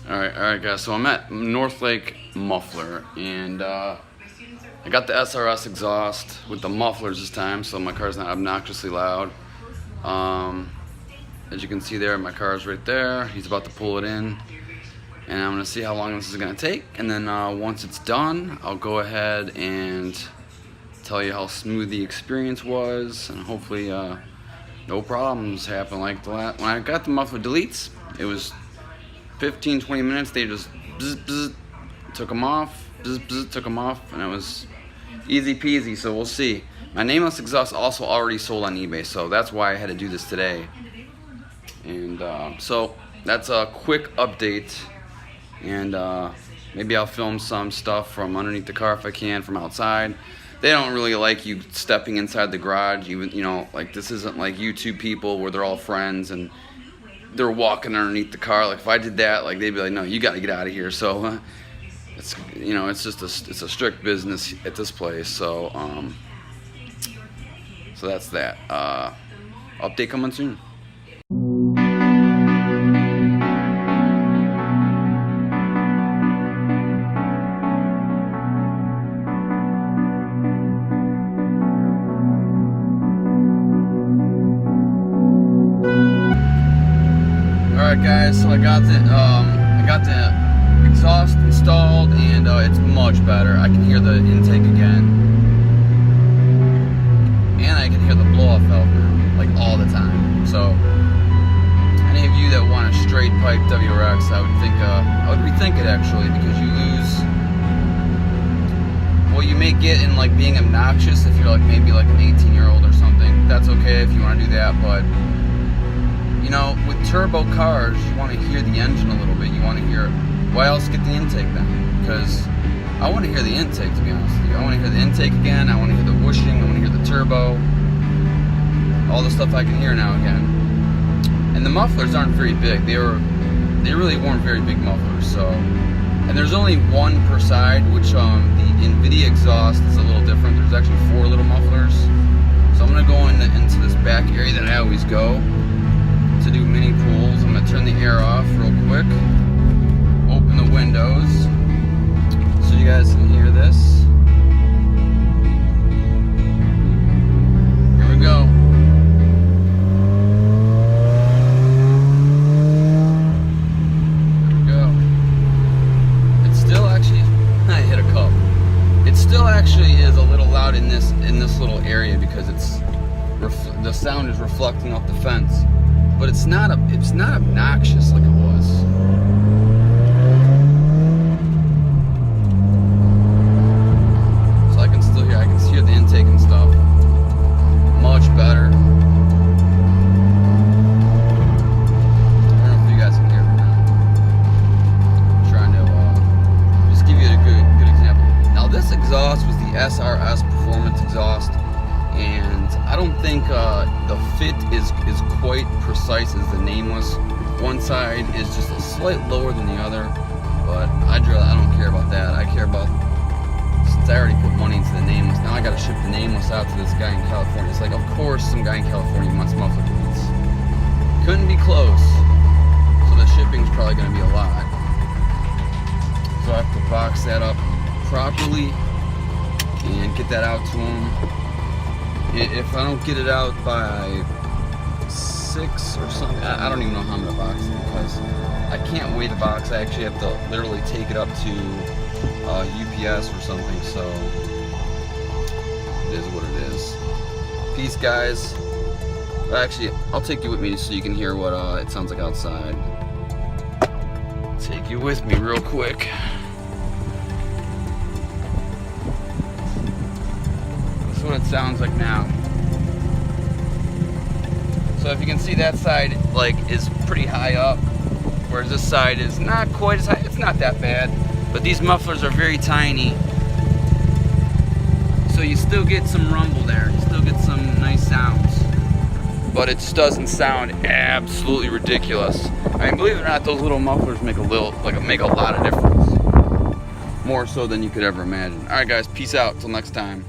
Alright guys, so I'm at North Lake Muffler, and I got the SRS exhaust with the mufflers this time, so my car's not obnoxiously loud. As you can see there, my car's right there. He's about to pull it in, and I'm gonna see how long this is gonna take, and then once it's done, I'll go ahead and tell you how smooth the experience was, and hopefully no problems happen. Like when I got the muffler deletes, it was 15-20 minutes. They just bzz, bzz, took them off, bzz, bzz, took them off, and it was easy peasy. So we'll see. My nameless exhaust also already sold on eBay, so that's why I had to do this today. And so that's a quick update, and maybe I'll film some stuff from underneath the car if I can, from outside. They don't really like you stepping inside the garage, even, you know, like this isn't like YouTube people where they're all friends and they're walking underneath the car. Like if I did that, like they'd be like, no, you got to get out of here. So it's, you know, it's just it's a strict business at this place. So so that's that. Update coming soon. Alright guys, so I got the exhaust installed, and it's much better. I can hear the intake again, and I can hear the blow-off valve now, like all the time. So any of you that want a straight pipe WRX, I would rethink it actually, because you lose what you may get in like being obnoxious if you're like maybe like an 18-year-old or something. That's okay if you want to do that, but you know, with turbo cars, you want to hear the engine a little bit. You want to hear, why else get the intake then? Because I want to hear the intake, to be honest with you. I want to hear the intake again. I want to hear the whooshing. I want to hear the turbo. All the stuff I can hear now again. And the mufflers aren't very big. They really weren't very big mufflers. So, and there's only one per side, which the NVIDIA exhaust is a little different. There's actually 4 little mufflers. So I'm gonna go into this back area that I always go to do mini pools. I'm gonna turn the air off real quick, open the windows so you guys can hear this. Here we go. Here we go. It's still actually, I hit a cup. It still actually is a little loud in this little area because the sound is reflecting off the fence. But it's not obnoxious like it was. So I can still hear the intake and stuff. Much better. I don't know if you guys can hear it now. I'm trying to just give you a good example. Now this exhaust was the SRS performance exhaust, and I don't think the fit is quite precise as the nameless. One side is just a slight lower than the other, but I don't care about that. I care about, since I already put money into the nameless, now I gotta ship the nameless out to this guy in California. It's like, of course some guy in California wants muffler deletes. Couldn't be close, so the shipping's probably gonna be a lot. So I have to box that up properly and get that out to him. If I don't get it out by 6 or something, I don't even know how I'm gonna box it, because I can't weigh the box. I actually have to literally take it up to UPS or something. So it is what it is. Peace, guys. Actually, I'll take you with me so you can hear what it sounds like outside. Take you with me real quick. What it sounds like now. So if you can see, that side like is pretty high up, whereas this side is not quite as high. It's not that bad, but these mufflers are very tiny, so you still get some rumble there. You still get some nice sounds, but it just doesn't sound absolutely ridiculous. I mean, believe it or not, those little mufflers make a lot of difference, more so than you could ever imagine. All right, guys, peace out. Till next time.